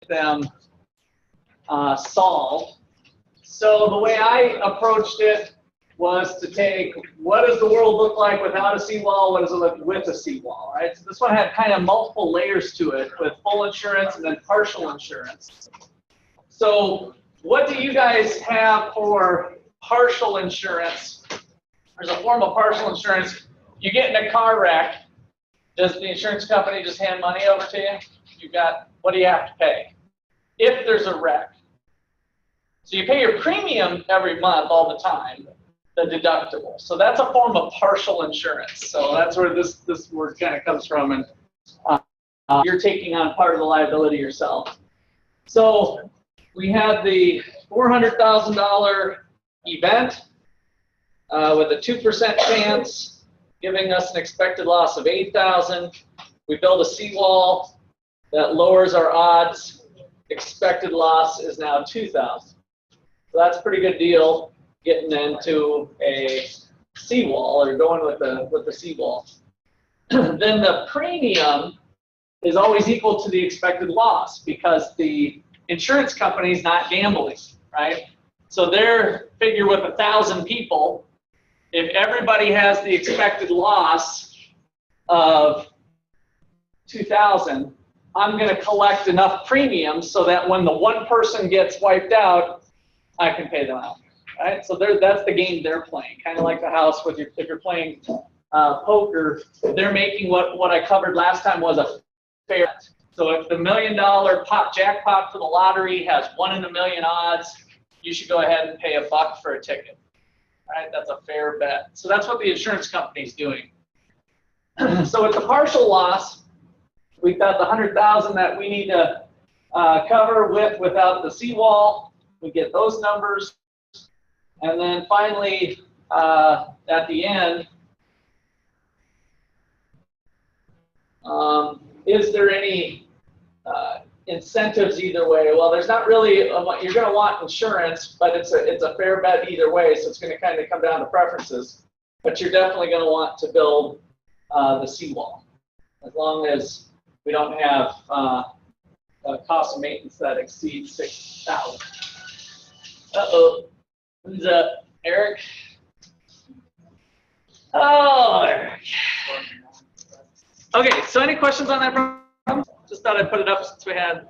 them solved. So the way I approached it was to take what does the world look like without a seawall, what does it look with a seawall, right? So this one had kind of multiple layers to it with full insurance and then partial insurance. So what do you guys have for partial insurance? There's a form of partial insurance. You get in a car wreck, does the insurance company just hand money over to you? You've got, what do you have to pay? If there's a wreck. So you pay your premium every month all the time, the deductible. So that's a form of partial insurance. So that's where this word kind of comes from, and you're taking on part of the liability yourself. So we had the $400,000 event with a 2% chance, giving us an expected loss of $8,000. We build a seawall that lowers our odds. Expected loss is now $2,000. So that's a pretty good deal, getting into a seawall or going with the seawall. Then the premium is always equal to the expected loss because the insurance company is not gambling, right? So their figure with 1,000 people, if everybody has the expected loss of 2,000, I'm going to collect enough premiums so that when the one person gets wiped out, I can pay them out, right? So that's the game they're playing, kind of like the house with if you're playing poker, they're making what I covered last time was a fair. So if the $1 million jackpot for the lottery has 1 in a million odds, you should go ahead and pay $1 for a ticket, right? That's a fair bet. So that's what the insurance company's doing. So with the partial loss, we've got the $100,000 that we need to cover without the seawall. We get those numbers, and then finally at the end, is there any incentives either way? Well, there's not really. You're going to want insurance, but it's a fair bet either way. So it's going to kind of come down to preferences. But you're definitely going to want to build the seawall, as long as we don't have a cost of maintenance that exceeds $6,000. Uh-oh. Who's up? Eric? Oh, Eric. Okay, so any questions on that problem? Just thought I'd put it up since we had.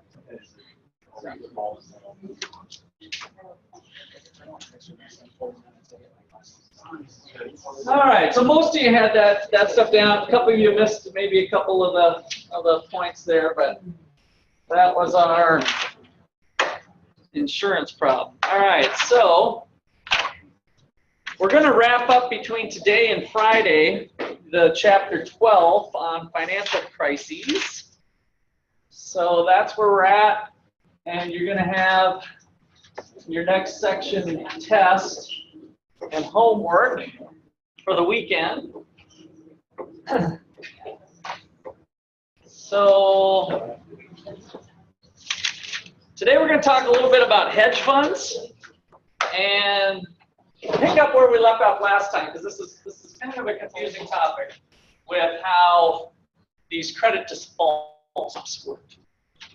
All right, so most of you had that stuff down. A couple of you missed maybe a couple of the points there, but that was our insurance problem. All right, so we're going to wrap up between today and Friday the chapter 12 on financial crises. So that's where we're at, and you're going to have your next section test and homework for the weekend. So today we're going to talk a little bit about hedge funds and pick up where we left off last time, because this is kind of a confusing topic with how these credit defaults work.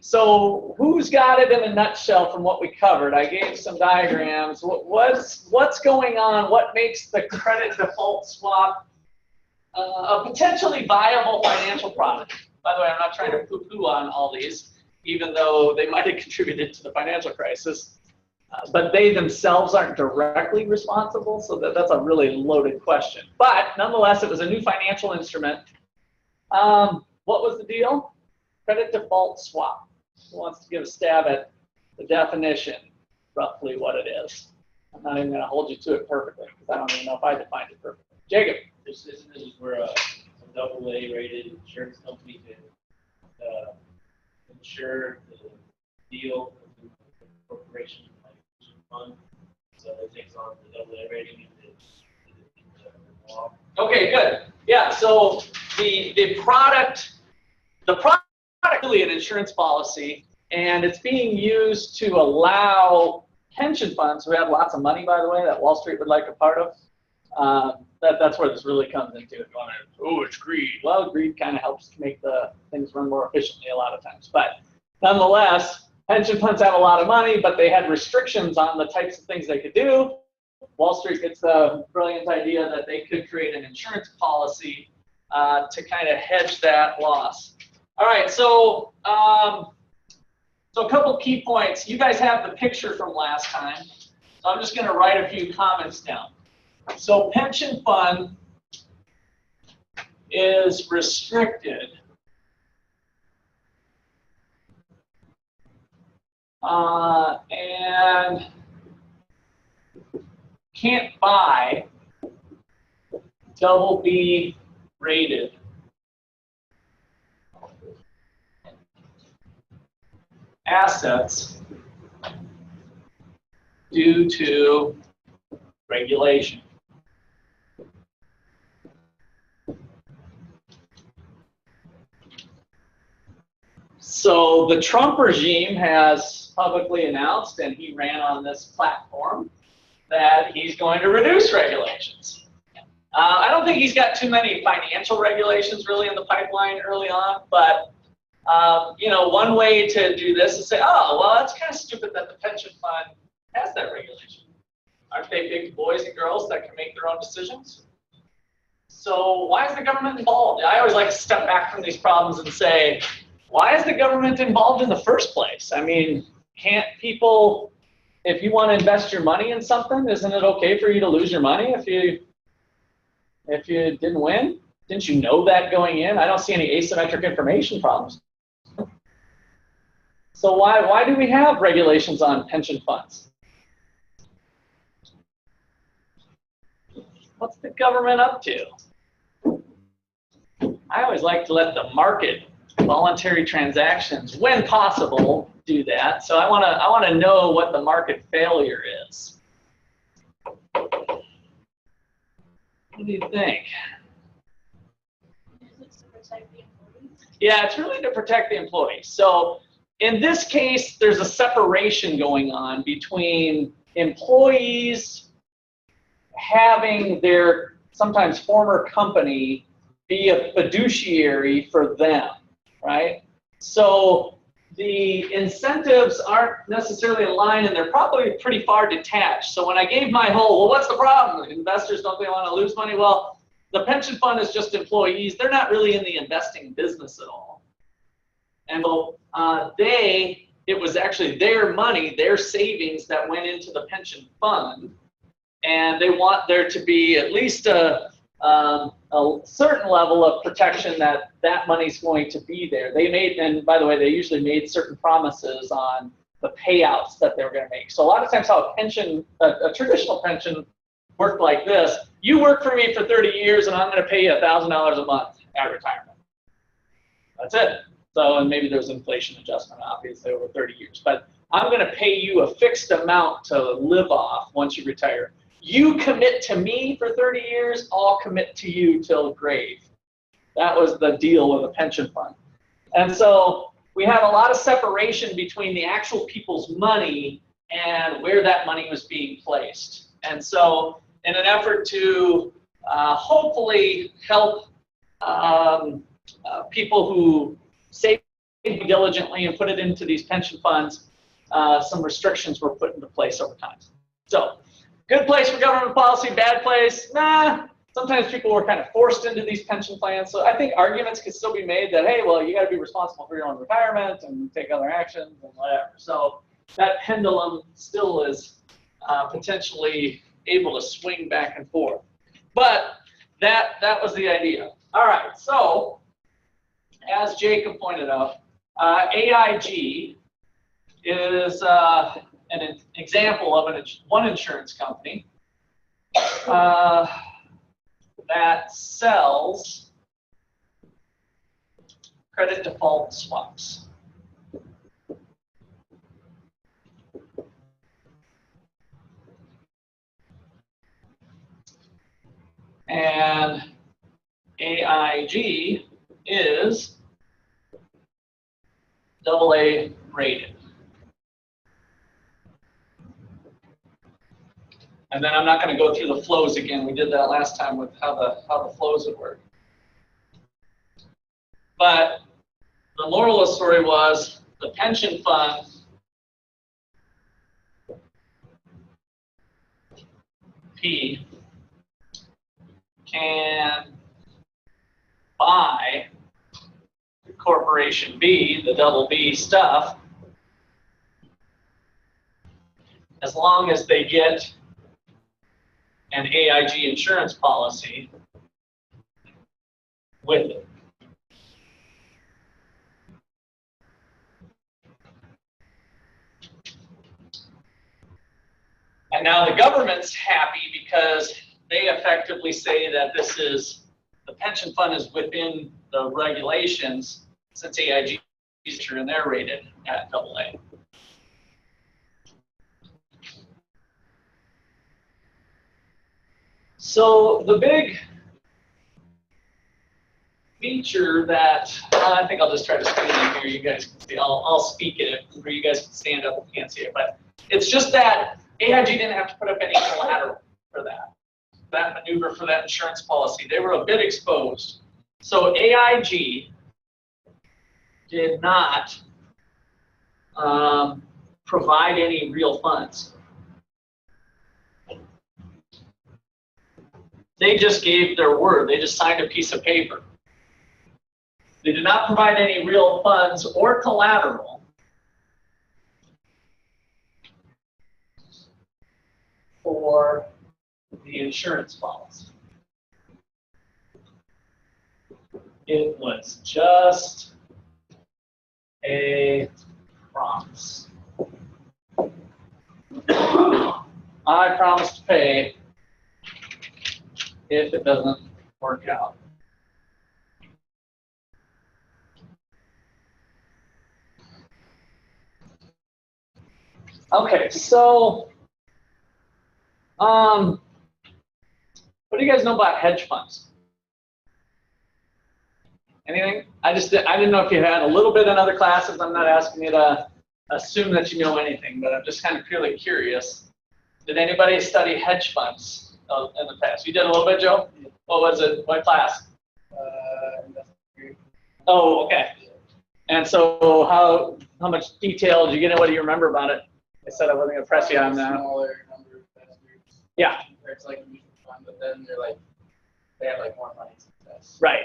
So who's got it in a nutshell from what we covered? I gave some diagrams. What's going on? What makes the credit default swap a potentially viable financial product? By the way, I'm not trying to poo-poo on all these, even though they might have contributed to the financial crisis. But they themselves aren't directly responsible, so that's a really loaded question. But nonetheless, it was a new financial instrument. What was the deal? Credit default swap. Who wants to give a stab at the definition, roughly what it is? I'm not even going to hold you to it perfectly, because I don't even know if I defined it perfectly. Jacob. This is where a AA rated insurance company can insure the deal of the corporation like fund. So it takes on the AA rating and the law. Okay, good. Yeah, so the product really an insurance policy, and it's being used to allow pension funds who have lots of money, by the way, that Wall Street would like a part of. That's where this really comes into it. Oh, it's greed. Well, greed kind of helps make the things run more efficiently a lot of times. But nonetheless, pension funds have a lot of money, but they had restrictions on the types of things they could do. Wall Street gets the brilliant idea that they could create an insurance policy to kind of hedge that loss. All right, so so a couple key points. You guys have the picture from last time, so I'm just going to write a few comments down. So pension fund is restricted and can't buy BB rated assets due to regulation. So the Trump regime has publicly announced, and he ran on this platform, that he's going to reduce regulations. I don't think he's got too many financial regulations really in the pipeline early on, but you know, one way to do this is say, oh, well, that's kind of stupid that the pension fund has that regulation. Aren't they big boys and girls that can make their own decisions? So why is the government involved? I always like to step back from these problems and say, why is the government involved in the first place? I mean, can't people, if you want to invest your money in something, isn't it okay for you to lose your money if you didn't win? Didn't you know that going in? I don't see any asymmetric information problems. So why do we have regulations on pension funds? What's the government up to? I always like to let the market, voluntary transactions, when possible, do that. So I want to know what the market failure is. What do you think? Yeah, it's really to protect the employees. So in this case, there's a separation going on between employees having their sometimes former company be a fiduciary for them, right? So the incentives aren't necessarily aligned, and they're probably pretty far detached. So when I gave my whole, well, what's the problem? Investors, don't they want to lose money? Well, the pension fund is just employees. They're not really in the investing business at all. And so it was actually their money, their savings that went into the pension fund, and they want there to be at least a certain level of protection that that money's going to be there. They made, and by the way, they usually made certain promises on the payouts that they were going to make. So a lot of times how a traditional pension worked like this: you work for me for 30 years and I'm going to pay you $1,000 a month at retirement. That's it. So, and maybe there's inflation adjustment obviously over 30 years, but I'm going to pay you a fixed amount to live off once you retire. You commit to me for 30 years, I'll commit to you till grave. That was the deal with a pension fund. And so we have a lot of separation between the actual people's money and where that money was being placed. And so in an effort to hopefully help people who save diligently and put it into these pension funds, some restrictions were put into place over time. So, good place for government policy, bad place? Nah. Sometimes people were kind of forced into these pension plans. So I think arguments could still be made that, hey, well, you got to be responsible for your own retirement and take other actions and whatever. So that pendulum still is potentially able to swing back and forth. But that was the idea. All right, so as Jacob pointed out, AIG is an example of one insurance company that sells credit default swaps. And AIG is AA rated. And then I'm not going to go through the flows again. We did that last time with how the flows would work. But the moral of the story was the pension fund P can buy corporation B, the double B stuff, as long as they get an AIG insurance policy with it. And now the government's happy because they effectively say that this is, the pension fund is within the regulations since AIG and they're rated at AA. So the big feature that, I think I'll just try to screen it here, you guys can see, I'll speak it, or you guys can stand up if you can't see it, but it's just that AIG didn't have to put up any collateral for that maneuver for that insurance policy. They were a bit exposed. So AIG did not provide any real funds. They just gave their word. They just signed a piece of paper. They did not provide any real funds or collateral for the insurance policy. It was just a promise. I promise to pay if it doesn't work out. Okay, so what do you guys know about hedge funds? Anything? I didn't know if you had a little bit in other classes. I'm not asking you to assume that you know anything, but I'm just kind of purely curious. Did anybody study hedge funds in the past? You did a little bit, Joe? What was it? What class? Oh, okay. And so how much detail did you get in? What do you remember about it? I said I wasn't going to press you on that. Smaller number of investors. Yeah. It's like a mutual fund, but then they have like more money to invest. Right.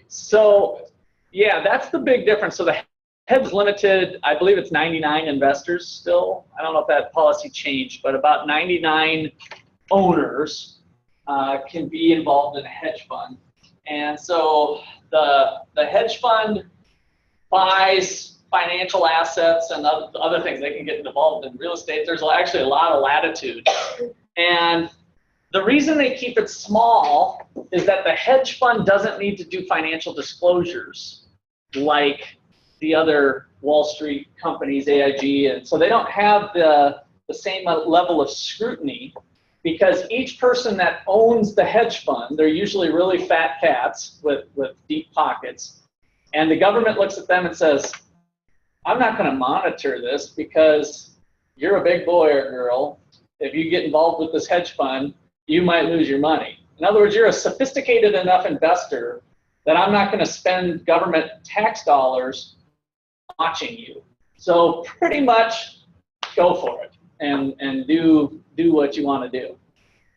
So, yeah, that's the big difference. So the hedge limited, I believe it's 99 investors still. I don't know if that policy changed, but about 99 owners can be involved in a hedge fund. And so the hedge fund buys financial assets and other things. They can get involved in real estate. There's actually a lot of latitude. And the reason they keep it small is that the hedge fund doesn't need to do financial disclosures like the other Wall Street companies, AIG, and so they don't have the same level of scrutiny because each person that owns the hedge fund, they're usually really fat cats with deep pockets, and the government looks at them and says, I'm not going to monitor this because you're a big boy or girl. If you get involved with this hedge fund, you might lose your money. In other words, you're a sophisticated enough investor that I'm not going to spend government tax dollars watching you. So pretty much go for it and do what you want to do.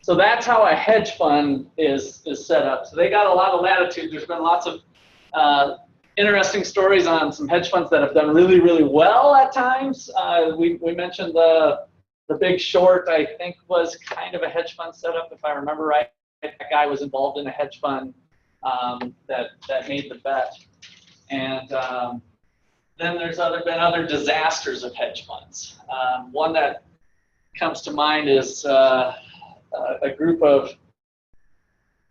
So that's how a hedge fund is set up. So they got a lot of latitude. There's been lots of interesting stories on some hedge funds that have done really, really well at times. We mentioned the Big Short, I think, was kind of a hedge fund setup, if I remember right. That guy was involved in a hedge fund that made the bet. And then there's been other disasters of hedge funds. One that comes to mind is a group of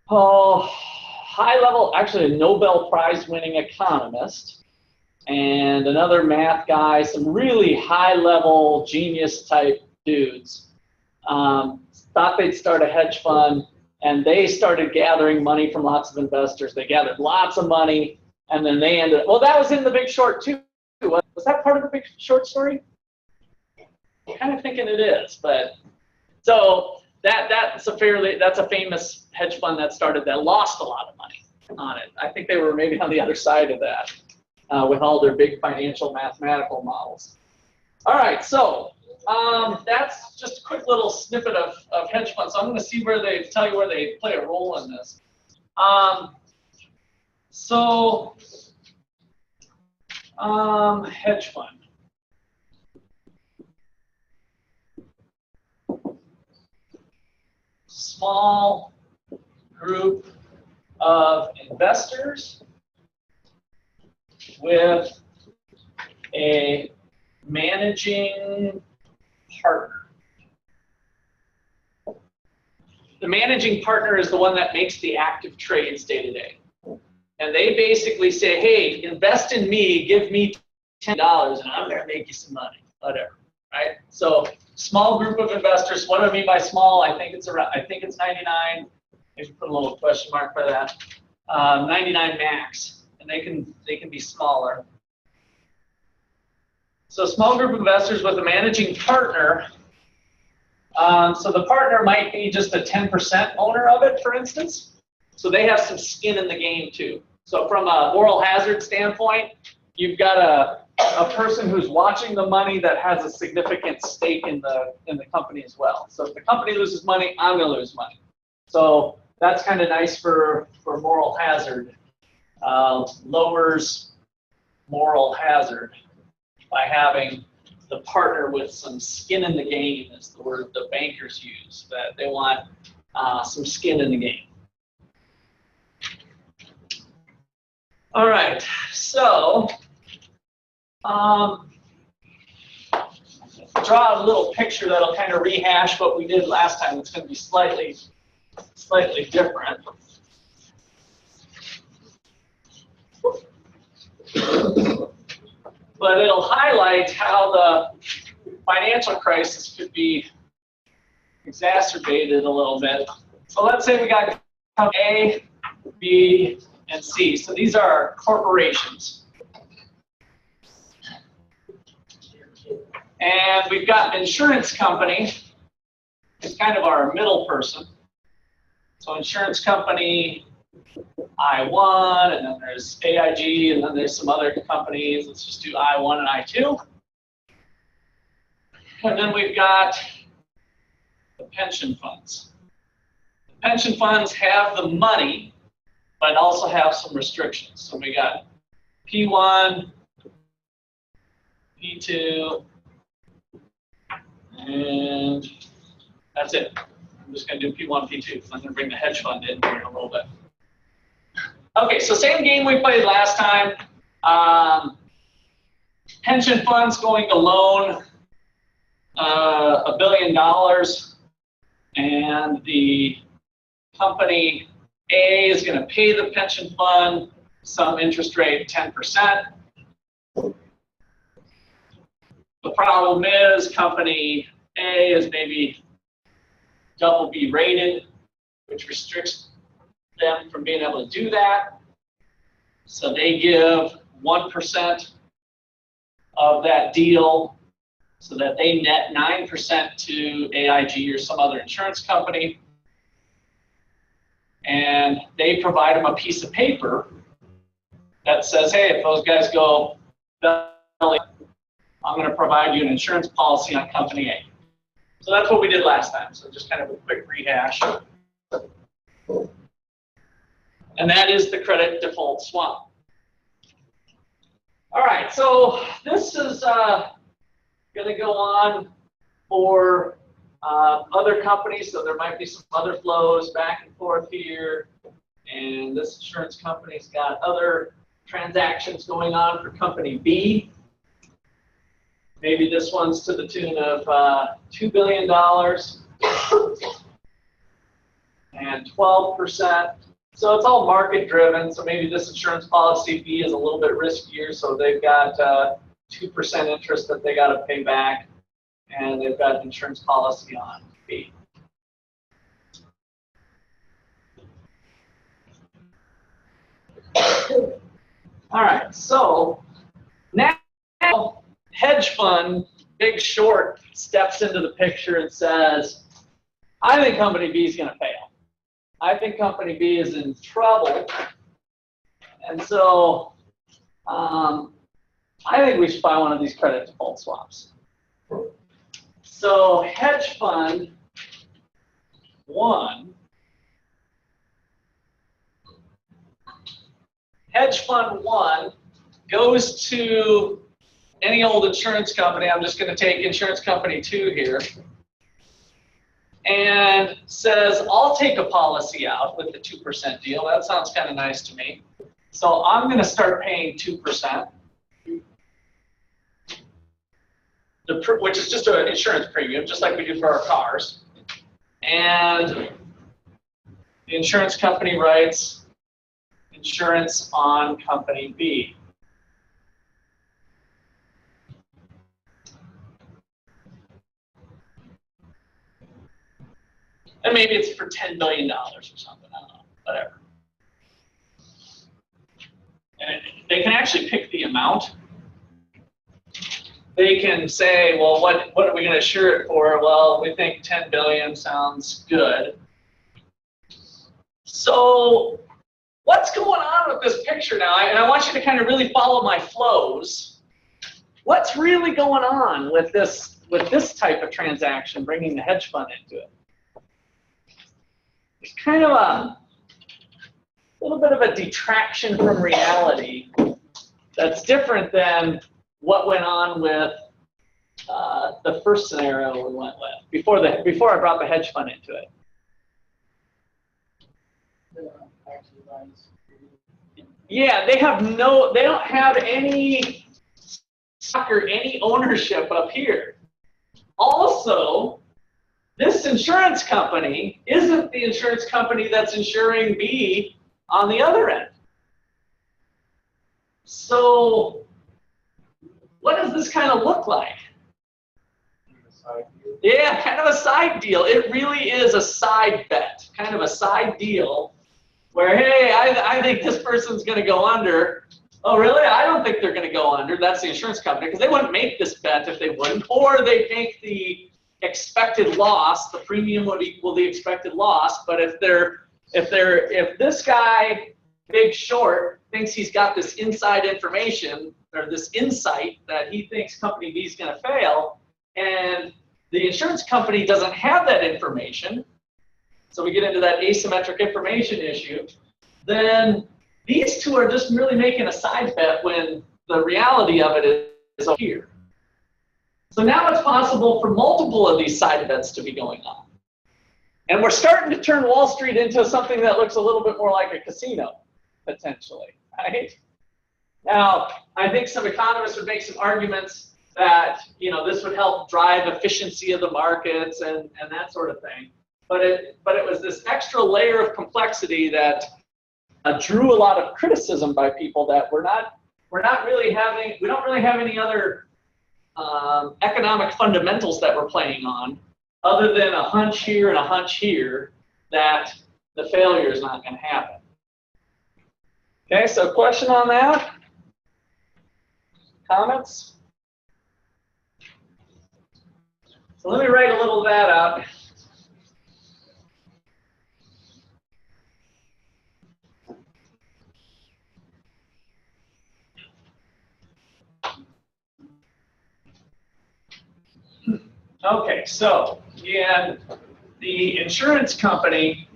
high-level, actually a Nobel Prize-winning economist and another math guy, some really high-level genius-type dudes, thought they'd start a hedge fund, and they started gathering money from lots of investors. They gathered lots of money, and then they ended up, well, that was in The Big Short, too. Was that part of The Big Short story? I'm kind of thinking it is, but so that's a famous hedge fund that started that lost a lot of money on it. I think they were maybe on the other side of that with all their big financial mathematical models. All right, so That's just a quick little snippet of hedge funds. So I'm going to see where they tell you where they play a role in this. Hedge fund. Small group of investors with a managing partner. The managing partner is the one that makes the active trades day to day. And they basically say, hey, invest in me, give me $10, and I'm going to make you some money, whatever, right? So small group of investors. What do I mean by small? I think it's 99. Maybe put a little question mark by that. 99 max, and they can be smaller. So a small group of investors with a managing partner. So the partner might be just a 10% owner of it, for instance. So they have some skin in the game too. So from a moral hazard standpoint, you've got a person who's watching the money that has a significant stake in the company as well. So if the company loses money, I'm going to lose money. So that's kind of nice for moral hazard. Lowers moral hazard by having the partner with some skin in the game, is the word the bankers use, that they want some skin in the game. All right, so draw a little picture that'll kind of rehash what we did last time. It's going to be slightly different. But it'll highlight how the financial crisis could be exacerbated a little bit. So let's say we got A, B, and C. So these are corporations. And we've got an insurance company. It's kind of our middle person. So insurance company I1, and then there's AIG, and then there's some other companies. Let's just do I1 and I2. And then we've got the pension funds. The pension funds have the money, but also have some restrictions. So we got P1, P2, and that's it. I'm just going to do P1, P2, because I'm going to bring the hedge fund in here in a little bit. Okay, so same game we played last time. Pension funds going to loan $1 billion, and the company A is going to pay the pension fund some interest rate, 10%. The problem is company A is maybe double B rated, which restricts them from being able to do that. So they give 1% of that deal so that they net 9% to AIG or some other insurance company. And they provide them a piece of paper that says, hey, if those guys go belly, I'm going to provide you an insurance policy on company A. So that's what we did last time. So just kind of a quick rehash. And that is the credit default swap. All right, so this is going to go on for other companies. So there might be some other flows back and forth here. And this insurance company's got other transactions going on for company B. Maybe this one's to the tune of $2 billion and 12%. So it's all market driven. So maybe this insurance policy B is a little bit riskier. So they've got 2% interest that they got to pay back, and they've got an insurance policy on B. All right, so now hedge fund, Big Short, steps into the picture and says, I think company B is going to fail. I think company B is in trouble. And so I think we should buy one of these credit default swaps. So hedge fund 1, goes to any old insurance company. I'm just going to take insurance company 2 here, and says, I'll take a policy out with the 2% deal. That sounds kind of nice to me. So I'm going to start paying 2%, which is just an insurance premium, just like we do for our cars. And the insurance company writes insurance on company B. And maybe it's for $10 billion or something, I don't know, whatever. And they can actually pick the amount. They can say, well, what are we going to insure it for? Well, we think 10 billion sounds good. So what's going on with this picture now? And I want you to kind of really follow my flows. What's really going on with this type of transaction, bringing the hedge fund into it? It's kind of a little bit of a detraction from reality that's different than what went on with the first scenario we went with before I brought the hedge fund into it. Yeah, they don't have any stock or any ownership up here. Also, this insurance company isn't the insurance company that's insuring B on the other end. So what does this kind of look like? Yeah, kind of a side deal. It really is a side bet, kind of a side deal where, hey, I think this person's going to go under. Oh, really? I don't think they're going to go under. That's the insurance company, because they wouldn't make this bet if they wouldn't, or they'd make the expected loss. The premium would equal the expected loss. But if this guy, Big Short, thinks he's got this inside information or this insight that he thinks company B is going to fail, and the insurance company doesn't have that information, so we get into that asymmetric information issue, then these two are just really making a side bet when the reality of it is over here. So now it's possible for multiple of these side bets to be going on. And we're starting to turn Wall Street into something that looks a little bit more like a casino, potentially, right? Now, I think some economists would make some arguments that, you know, this would help drive efficiency of the markets and that sort of thing. But it was this extra layer of complexity that drew a lot of criticism by people that we don't really have any other economic fundamentals that we're playing on, other than a hunch here and a hunch here that the failure is not going to happen. Okay, so question on that? Comments? So let me write a little of that out. Okay, so again, the insurance company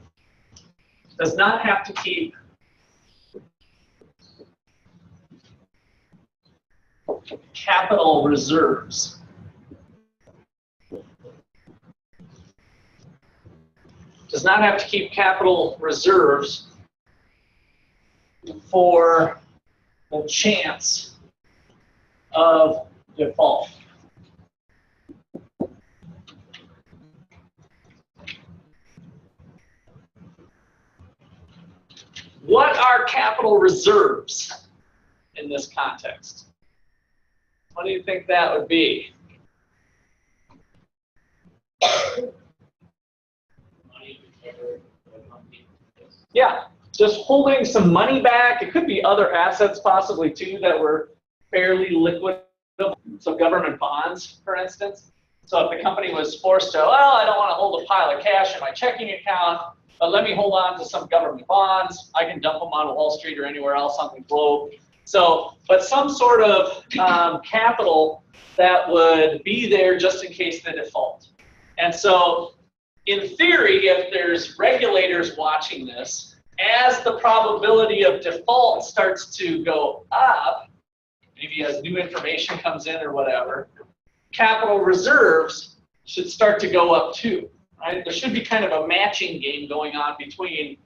does not have to keep capital reserves. Does not have to keep capital reserves for the chance of default. What are capital reserves in this context? What do you think that would be? Yeah, just holding some money back. It could be other assets possibly too that were fairly liquid. So government bonds, for instance. So if the company was forced to, well, I don't want to hold a pile of cash in my checking account, but let me hold on to some government bonds. I can dump them on Wall Street or anywhere else on the globe. So, but some sort of capital that would be there just in case they default. And so, in theory, if there's regulators watching this, as the probability of default starts to go up, maybe as new information comes in or whatever, capital reserves should start to go up too. Right? There should be kind of a matching game going on between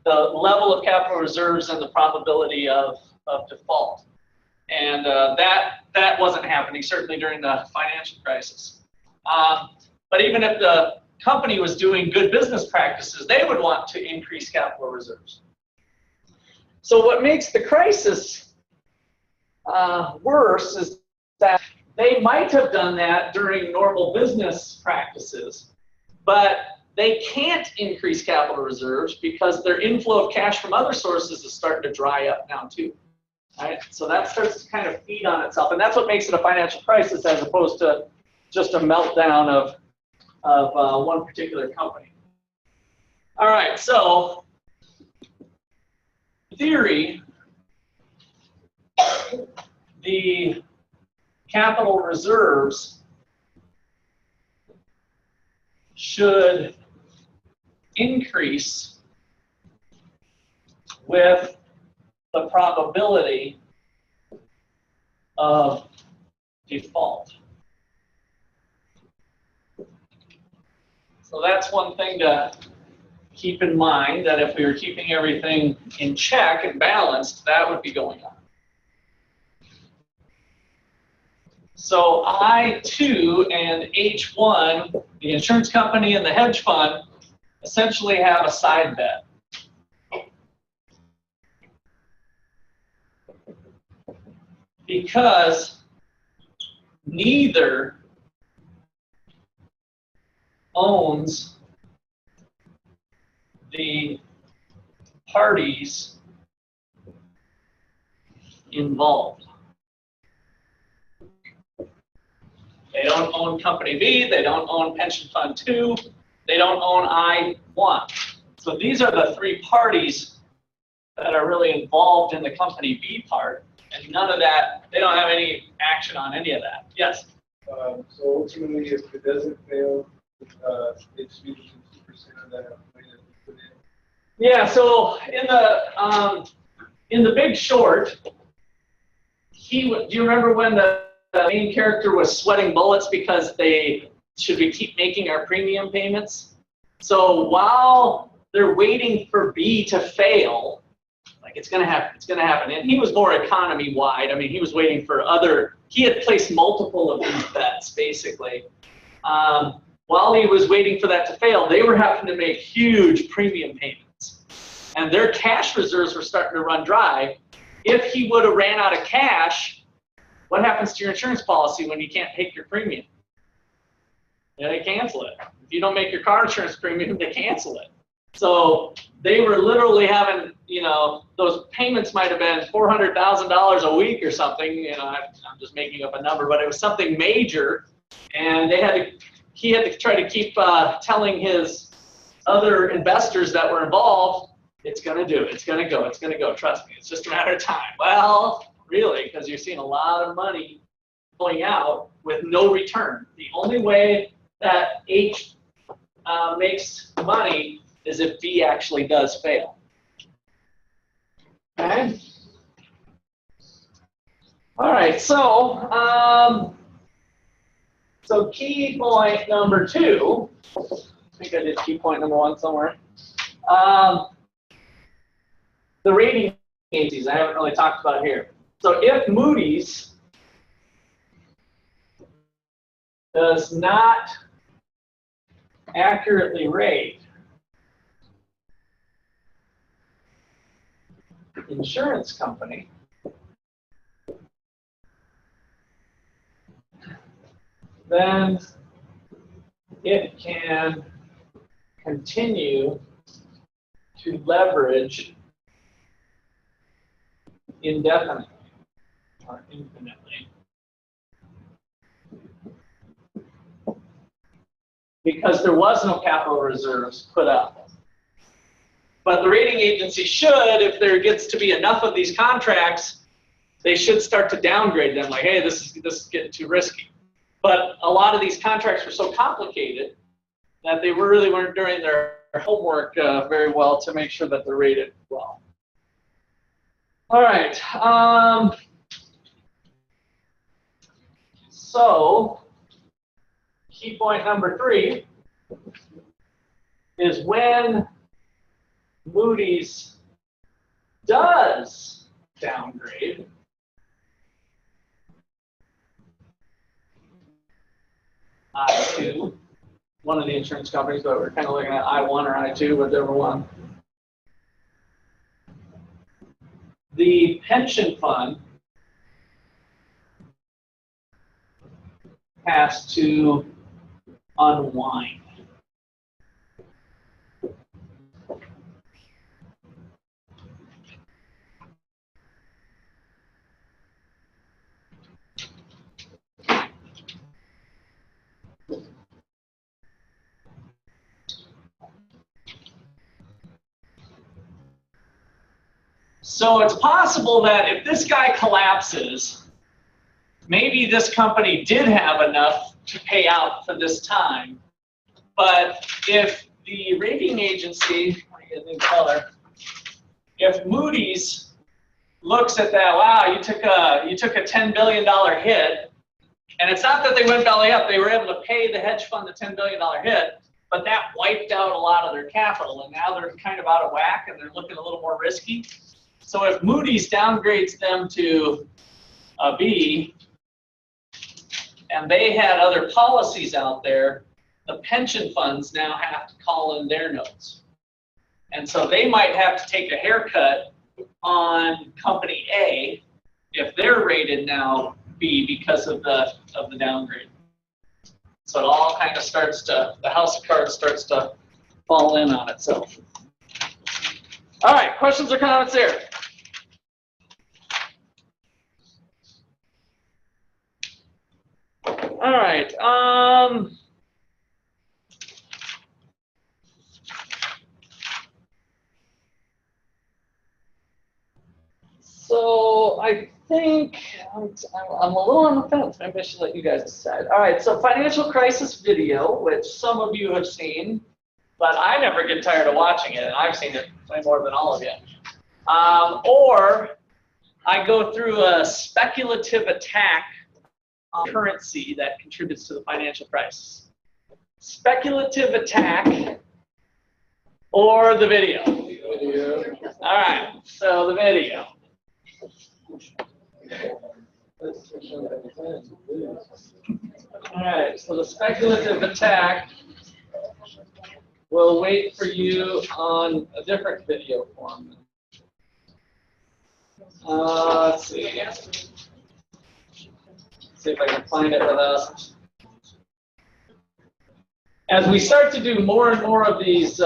the level of capital reserves and the probability of default. And that wasn't happening, certainly during the financial crisis. But even if the company was doing good business practices, they would want to increase capital reserves. So what makes the crisis worse is that they might have done that during normal business practices, but they can't increase capital reserves because their inflow of cash from other sources is starting to dry up now too. Right? So that starts to kind of feed on itself, and that's what makes it a financial crisis as opposed to just a meltdown of one particular company. All right, so theory, the capital reserves should increase with the probability of default. So that's one thing to keep in mind, that if we were keeping everything in check and balanced, that would be going on. So I2 and H1, the insurance company and the hedge fund, essentially have a side bet. Because neither owns the parties involved. They don't own Company B, they don't own Pension Fund 2, they don't own I1. So these are the three parties that are really involved in the Company B part, and none of that, they don't have any action on any of that. Yes? So ultimately, if it doesn't fail, it's usually 2% of that money that you put in. Yeah, so in the Big Short, do you remember when the main character was sweating bullets because should we keep making our premium payments? So while they're waiting for B to fail, like it's gonna happen, and he was more economy-wide. I mean, he was waiting for he had placed multiple of these bets, basically. While he was waiting for that to fail, they were having to make huge premium payments. And their cash reserves were starting to run dry. If he would have ran out of cash, what happens to your insurance policy when you can't take your premium? Yeah, they cancel it. If you don't make your car insurance premium, they cancel it. So they were literally having, those payments might have been $400,000 a week or something. I'm just making up a number, but it was something major, and he had to try to keep telling his other investors that were involved, it's going to go, trust me, it's just a matter of time. Well, really, because you're seeing a lot of money going out with no return. The only way that H makes money is if B actually does fail. Okay? All right, so key point number 2, I think I did key point number 1 somewhere. The rating agencies, I haven't really talked about here. So if Moody's does not accurately rate insurance company, then it can continue to leverage indefinitely or infinitely, because there was no capital reserves put up. But the rating agency should, if there gets to be enough of these contracts they should start to downgrade them, like, hey, this is getting too risky. But a lot of these contracts were so complicated that they really weren't doing their homework very well to make sure that they're rated well. All right. So, key point number 3 is when Moody's does downgrade, I2, one of the insurance companies, but we're kind of looking at I1 or I2, whichever one. The pension fund has to unwind. So it's possible that if this guy collapses, maybe this company did have enough to pay out for this time, but if the rating agency, let me get a new color, if Moody's looks at that, wow, you took a $10 billion hit, and it's not that they went belly up, they were able to pay the hedge fund the $10 billion hit, but that wiped out a lot of their capital, and now they're kind of out of whack, and they're looking a little more risky. So if Moody's downgrades them to a B, and they had other policies out there, the pension funds now have to call in their notes. And so they might have to take a haircut on company A if they're rated now B because of the downgrade. So it all kind of starts to, the house of cards starts to fall in on itself. All right, questions or comments there? All right. So I think I'm a little on the fence. Maybe I should let you guys decide. All right. So financial crisis video, which some of you have seen, but I never get tired of watching it, and I've seen it way more than all of you. Or I go through a speculative attack on currency that contributes to the financial crisis. Speculative attack or the video? All right, so the video. All right, so the speculative attack will wait for you on a different video form. Let's see. See if I can find it with us. As we start to do more and more of these,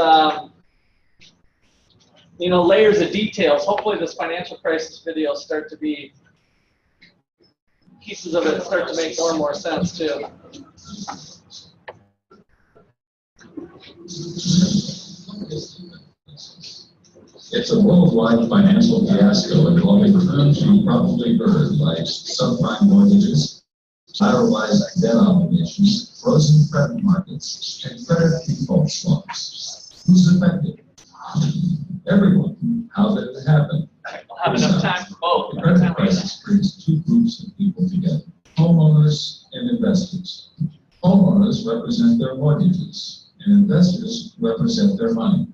layers of details, hopefully this financial crisis videos start to be, pieces of it start to make more and more sense too. It's a worldwide financial fiasco involving terms you probably heard, like subprime mortgages, collateralized debt obligations, frozen credit markets, and credit default swaps. Who's affected? Everyone. How did it happen? We'll have enough time for both. The credit crisis brings two groups of people together, homeowners and investors. Homeowners represent their mortgages, and investors represent their money.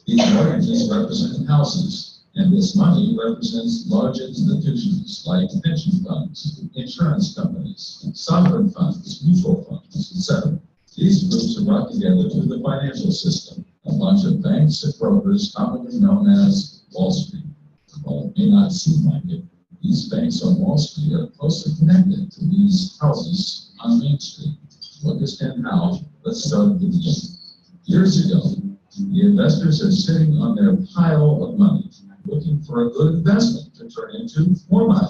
These mortgages represent houses, and this money represents large institutions like pension funds, insurance companies, sovereign funds, mutual funds, etc. These groups are brought together through the financial system, a bunch of banks and brokers commonly known as Wall Street. While it may not seem like it, these banks on Wall Street are closely connected to these houses on Main Street. To understand how, let's start at the beginning. Years ago, the investors are sitting on their pile of money, looking for a good investment to turn into more money.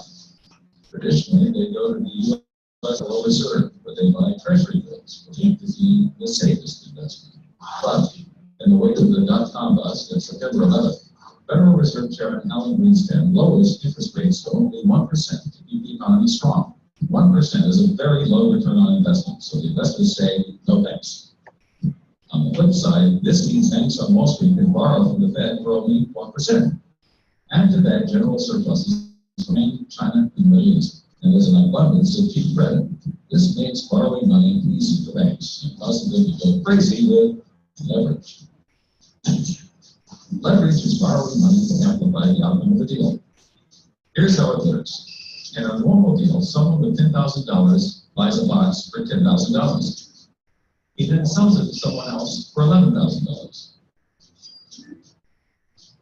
Traditionally, they go to the U.S. Federal Reserve, where they buy treasury bills, which aim to be the safest investment. But in the wake of the dot-com bust on September 11th, Federal Reserve Chairman Alan Greenspan lowers interest rates to only 1% to keep the economy strong. 1% is a very low return on investment, so the investors say, no thanks. On the flip side, this means banks on Wall Street can borrow from the Fed for only 1%. Add to that general surpluses from China and the Middle East, and there's an abundance of cheap credit. This makes borrowing money easy for banks and causes them to go crazy with leverage. Leverage is borrowing money to amplify the outcome of the deal. Here's how it works. In a normal deal, someone with $10,000 buys a box for $10,000. He then sells it to someone else for $11,000.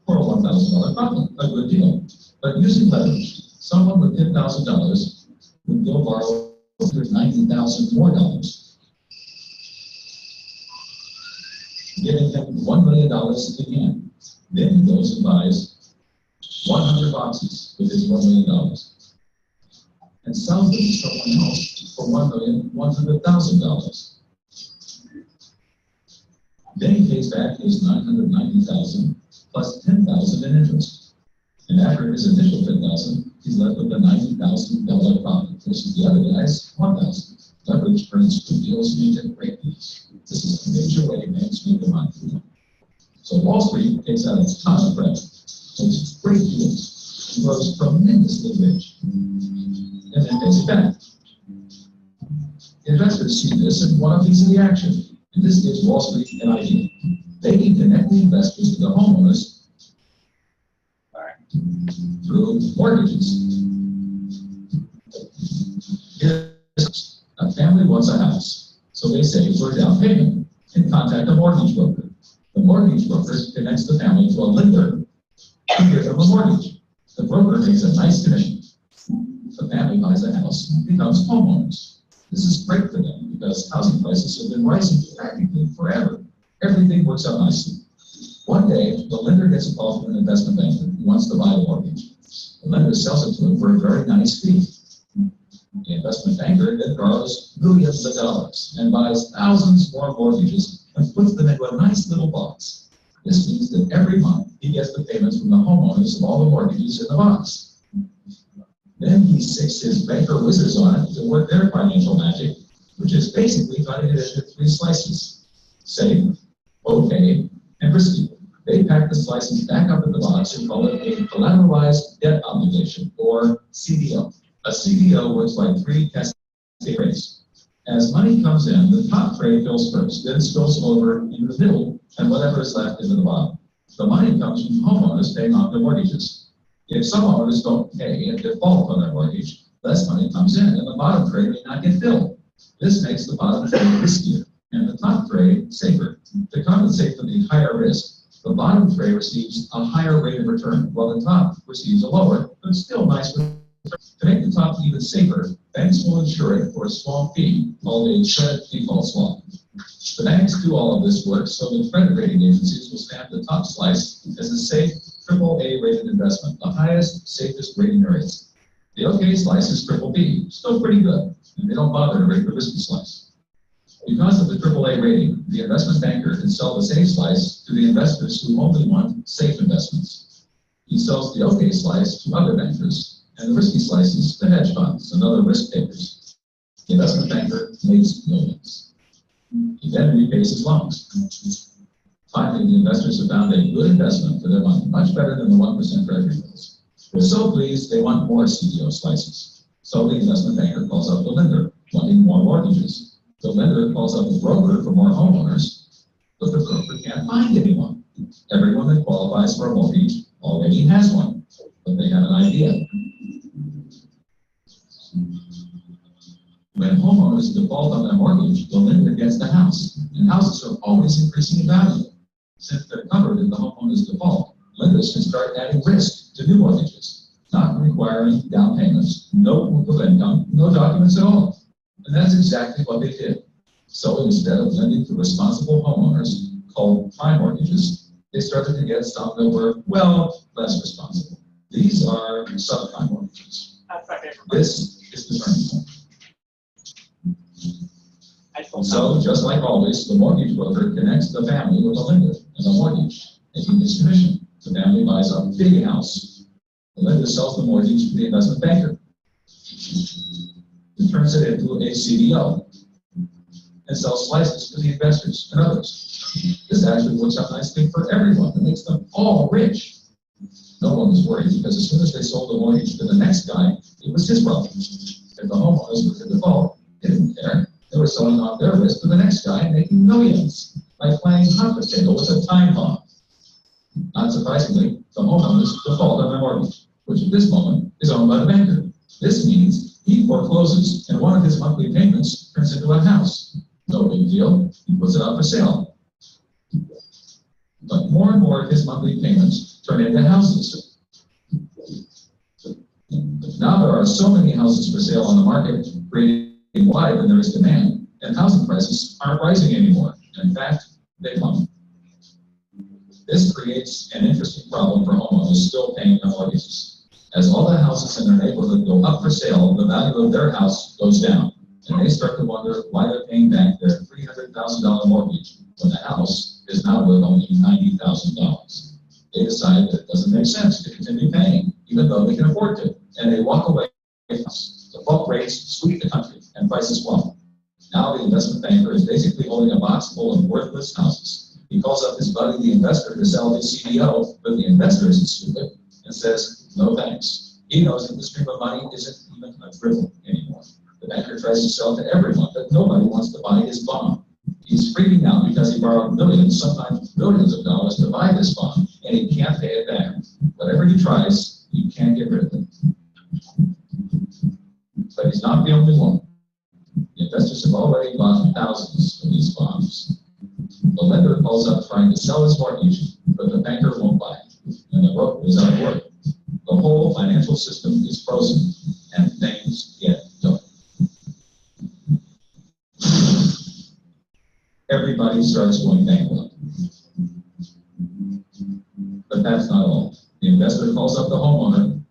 For a $1,000 profit, a good deal. But using leverage, someone with $10,000 would go borrow $90,000 more, giving him $1 million again. Then he goes and buys 100 boxes with his $1 million and sells them to someone else for $1,100,000. Then he pays back his $990,000 plus $10,000 in interest. And after his initial $10,000, he's left with a $90,000 profit versus the other guy's $1,000. Leverage turns good deals into great deals. This is a major way banks make their money. So Wall Street takes out a ton of credit, makes great deals, and grows tremendously rich, and then pays it back. Investors see this and want a piece of the action, and this gives Wall Street an idea. They can connect the investors to the homeowners through mortgages. Here's a family wants a house, so they say for a down payment and contact a mortgage broker. The mortgage broker connects the family to a lender to give them a mortgage. The broker makes a nice commission. The family buys a house and becomes homeowners. This is great for them because housing prices have been rising practically forever. Everything works out nicely. One day, the lender gets a call from an investment banker who wants to buy a mortgage. The lender sells it to him for a very nice fee. The investment banker then borrows millions of dollars and buys thousands more mortgages and puts them into a nice little box. This means that every month he gets the payments from the homeowners of all the mortgages in the box. Then he sticks his banker wizards on it to work their financial magic, which is basically cutting it into 3 slices: safe, okay, and risky. They pack the slices back up in the box and call it a collateralized debt obligation, or CDO. A CDO works like 3 cascade trays. As money comes in, the top tray fills first, then spills over into the middle, and whatever is left into the bottom. The money comes from homeowners paying off their mortgages. If some owners don't pay and default on their mortgage, less money comes in, and the bottom tray may not get filled. This makes the bottom tray riskier, and the top tray safer. To compensate for the higher risk, the bottom tray receives a higher rate of return, while the top receives a lower, but still nice return. To make the top even safer, banks will insure it for a small fee called a credit default swap. The banks do all of this work so the credit rating agencies will stamp the top slice as a safe AAA rated investment, the highest, safest rating there is. The OK slice is BBB, still pretty good, and they don't bother to rate the risky slice. Because of the AAA rating, the investment banker can sell the safe slice to the investors who only want safe investments. He sells the OK slice to other bankers, and the risky slices to hedge funds and other risk takers. The investment banker makes millions. He then repays his loans. Finally, the investors have found a good investment for their money, much better than the 1% treasury bills. They're so pleased they want more CDO slices. So the investment banker calls up the lender, wanting more mortgages. The lender calls up the broker for more homeowners, but the broker can't find anyone. Everyone that qualifies for a mortgage already has one, but they have an idea. When homeowners default on their mortgage, the lender gets the house, and houses are always increasing in value. Since they're covered in the homeowner's default, lenders can start adding risk to new mortgages, not requiring down payments, no proof of income, no documents at all. And that's exactly what they did. So instead of lending to responsible homeowners, called prime mortgages, they started to get some that were, well, less responsible. These are subprime mortgages. That's my favorite. This is the turning point. I So, just like always, the mortgage broker connects the family with the lender and the mortgage, making his commission. The family buys a big house. The lender sells the mortgage to the investment banker. It turns it into a CDO and sells slices to the investors and others. This actually works out nicely for everyone. It makes them all rich. No one was worried because as soon as they sold the mortgage to the next guy, it was his problem. If the homeowners were to default, they didn't care. They were selling off their risk to the next guy and making millions by playing hot potato with a time bomb. Not surprisingly, the homeowners default on their mortgage, which at this moment is owned by the banker. This means he forecloses and one of his monthly payments turns into a house. No big deal. He puts it up for sale. But more and more of his monthly payments turn into houses. Now there are so many houses for sale on the market, creating why when there is demand, and housing prices aren't rising anymore. In fact, they plummet. This creates an interesting problem for homeowners still paying their mortgages. As all the houses in their neighborhood go up for sale, the value of their house goes down. And they start to wonder why they're paying back their $300,000 mortgage when the house is now worth only $90,000. They decide that it doesn't make sense to continue paying, even though they can afford to, and they walk away from the house. Default rates sweep the country, and prices plummet. Now the investment banker is basically holding a box full of worthless houses. He calls up his buddy, the investor, to sell his CDO, but the investor isn't stupid and says, no thanks. He knows that the stream of money isn't even a dribble anymore. The banker tries to sell to everyone, but nobody wants to buy his bond. He's freaking out because he borrowed millions, sometimes billions of dollars to buy this bond, and he can't pay it back. Whatever he tries, he can't get rid of it. But he's not the only one. The investors have already bought thousands of these bonds. The lender calls up trying to sell his mortgage, but the banker won't buy it, and the broker is out of work. The whole financial system is frozen, and things get dark. Everybody starts going bankrupt. But that's not all. The investor calls up the homeowner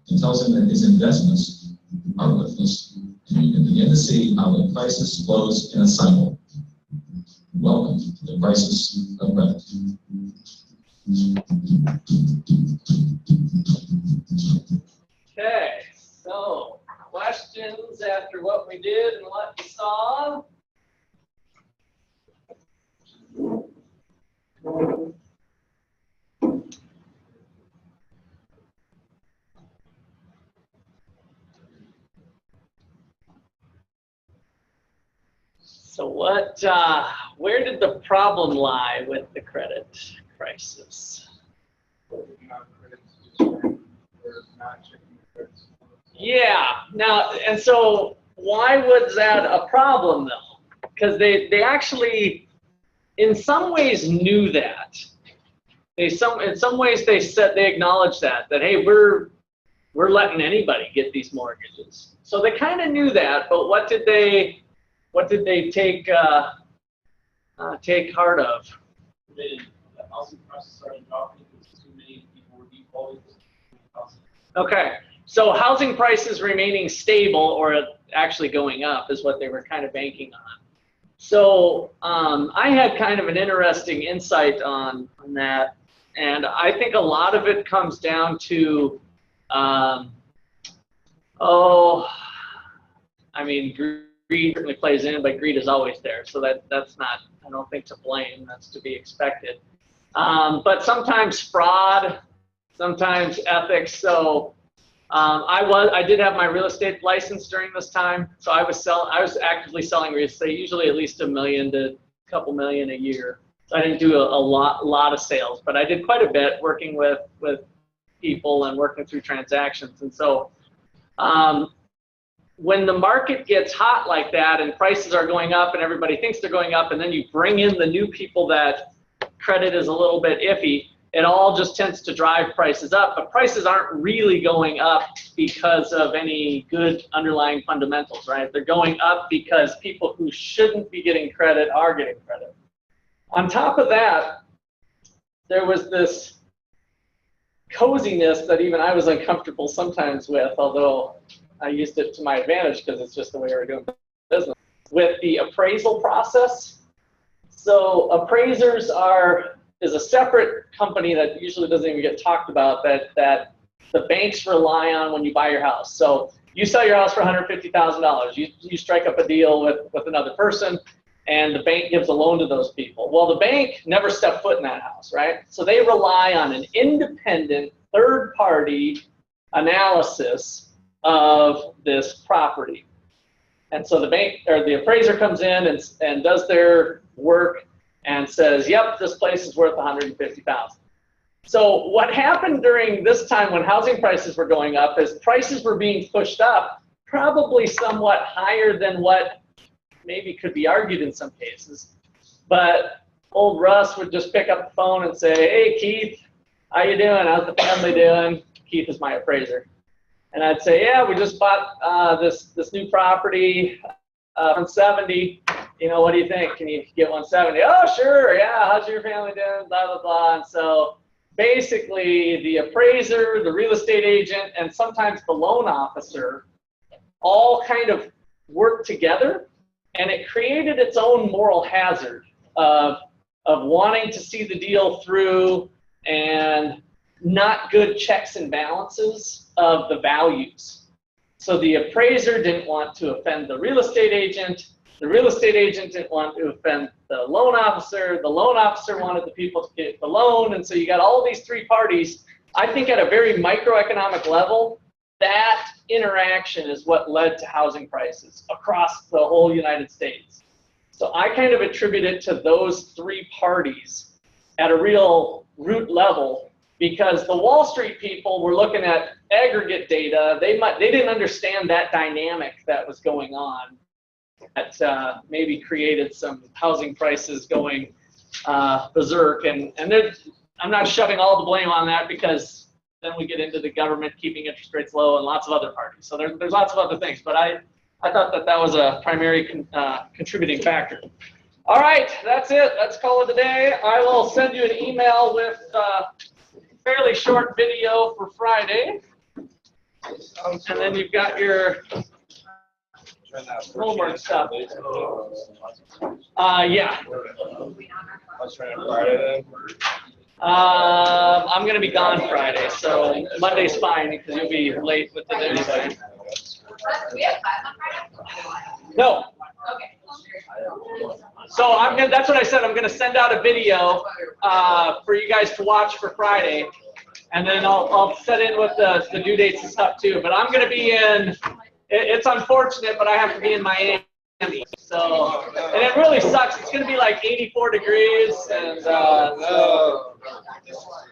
and tells him that his investments are worthless. And you can begin to see how the crisis flows in a cycle. Welcome to the crisis of credit. Okay, so questions after what we did and what we saw? So where did the problem lie with the credit crisis? Yeah, now, and so why was that a problem though? Because they actually, in some ways, knew that. In some ways they acknowledged that hey, we're letting anybody get these mortgages. So they kind of knew that, but what did they take heart of? The housing prices started dropping because too many people were defaulting. Okay, so housing prices remaining stable or actually going up is what they were kind of banking on. So I had kind of an interesting insight on that, and I think a lot of it comes down to, greed certainly plays in, but greed is always there. So that's not, I don't think, to blame. That's to be expected. But sometimes fraud, sometimes ethics. So I did have my real estate license during this time. So I was actively selling real estate, usually at least $1 million to a couple million a year. So I didn't do a lot of sales, but I did quite a bit working with people and working through transactions. And so when the market gets hot like that and prices are going up and everybody thinks they're going up, and then you bring in the new people that credit is a little bit iffy, it all just tends to drive prices up. But prices aren't really going up because of any good underlying fundamentals, right? They're going up because people who shouldn't be getting credit are getting credit. On top of that, there was this coziness that even I was uncomfortable sometimes with, although I used it to my advantage because it's just the way we're doing business, with the appraisal process. So appraisers are is a separate company that usually doesn't even get talked about that the banks rely on when you buy your house. So you sell your house for $150,000. You strike up a deal with another person, and the bank gives a loan to those people. Well, the bank never stepped foot in that house, right? So they rely on an independent third-party analysis of this property. And so the bank or the appraiser comes in and does their work and says, yep, this place is worth $150,000. So what happened during this time when housing prices were going up is prices were being pushed up, probably somewhat higher than what maybe could be argued in some cases. But old Russ would just pick up the phone and say, hey, Keith, how you doing? How's the family doing? Keith is my appraiser. And I'd say, yeah, we just bought this new property, 170. You know, what do you think? Can you get 170? Oh, sure, yeah, how's your family doing? Blah, blah, blah. And so basically the appraiser, the real estate agent, and sometimes the loan officer all kind of work together, and it created its own moral hazard of wanting to see the deal through and not good checks and balances of the values. So the appraiser didn't want to offend the real estate agent didn't want to offend the loan officer wanted the people to get the loan, and so you got all these three parties. I think at a very microeconomic level, that interaction is what led to housing prices across the whole United States. So I kind of attribute it to those three parties at a real root level, because the Wall Street people were looking at aggregate data. They didn't understand that dynamic that was going on that maybe created some housing prices going berserk. And I'm not shoving all the blame on that, because then we get into the government keeping interest rates low and lots of other parties. So there's lots of other things, but I thought that was a primary contributing factor. All right, that's it. Let's call it a day. I will send you an email with a fairly short video for Friday. And then you've got your homework stuff. Yeah. I'm going to be gone Friday, so Monday's fine because you'll be late with it anyway. Do we have class on Friday? No. Okay. So that's what I said. I'm going to send out a video for you guys to watch for Friday, and then I'll set in with the due dates and stuff too. But I'm going to be in. It's unfortunate, but I have to be in Miami. So, and it really sucks. It's going to be like 84 degrees, and so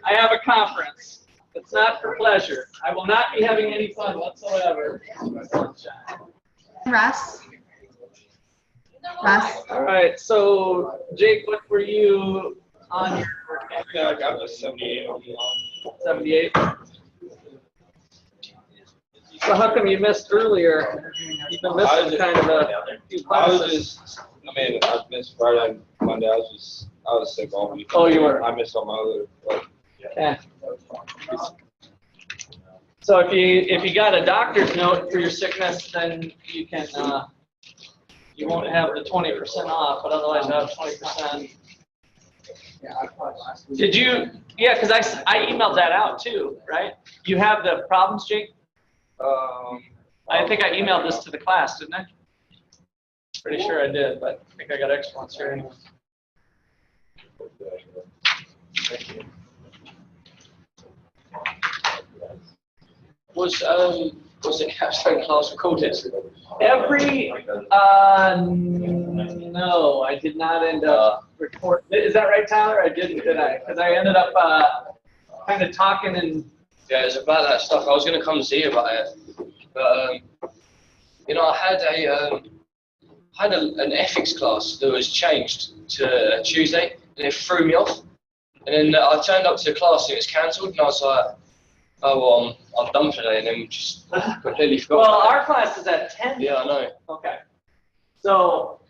I have a conference. It's not for pleasure. I will not be having any fun whatsoever. Russ? All right, so Jake, what were you on your I got the 78. 78? So how come you missed earlier? You've been missing kind of a few classes. I missed Friday and Monday. I was sick all week. Oh, you were? I missed all my other. Yeah. So if you got a doctor's note for your sickness, then you can you won't have the 20% off, but otherwise you have 20%. Did you? Yeah, because I emailed that out too, right? You have the problems, Jake? I think I emailed this to the class, didn't I? Pretty sure I did, but I think I got extra ones here anyway. Was it capstone class recorded? No, I did not end up recording. Is that right, Tyler? I didn't, did I? Because I ended up kind of talking and. Yeah, it's about that stuff. I was going to come see you about it, but you know, I had an ethics class that was changed to Tuesday, and it threw me off. And then I turned up to the class and it was cancelled, and I was like, oh, well, I'm done for today, and then just completely forgot. Well, our class is at 10. Yeah, I know. Okay. So,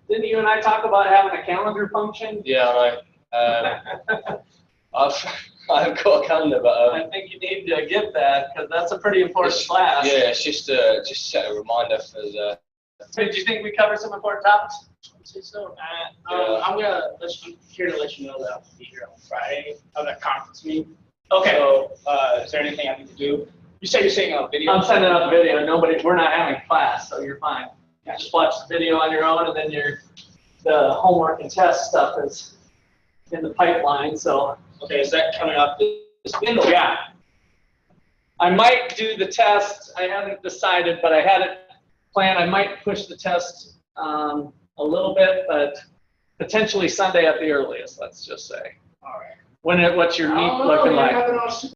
didn't you and I talk about having a calendar function? Yeah, I know. I've got a calendar, but I think you need to get that because that's a pretty important class. Yeah, it's just set a reminder for the. Did you think we covered some important topics? Say so. I'm here to let you know that I'll be here on Friday of that conference meeting. Okay. So, is there anything I need to do? You said you're saying a video. I'm sending out the video. We're not having class, so you're fine. You just watch the video on your own, and then the homework and test stuff is in the pipeline. So Okay, is that coming up this window? yeah, I might do the test. I haven't decided, but I had it planned. I might push the test a little bit, but potentially Sunday at the earliest. Let's just say. All right. What's your meet looking like?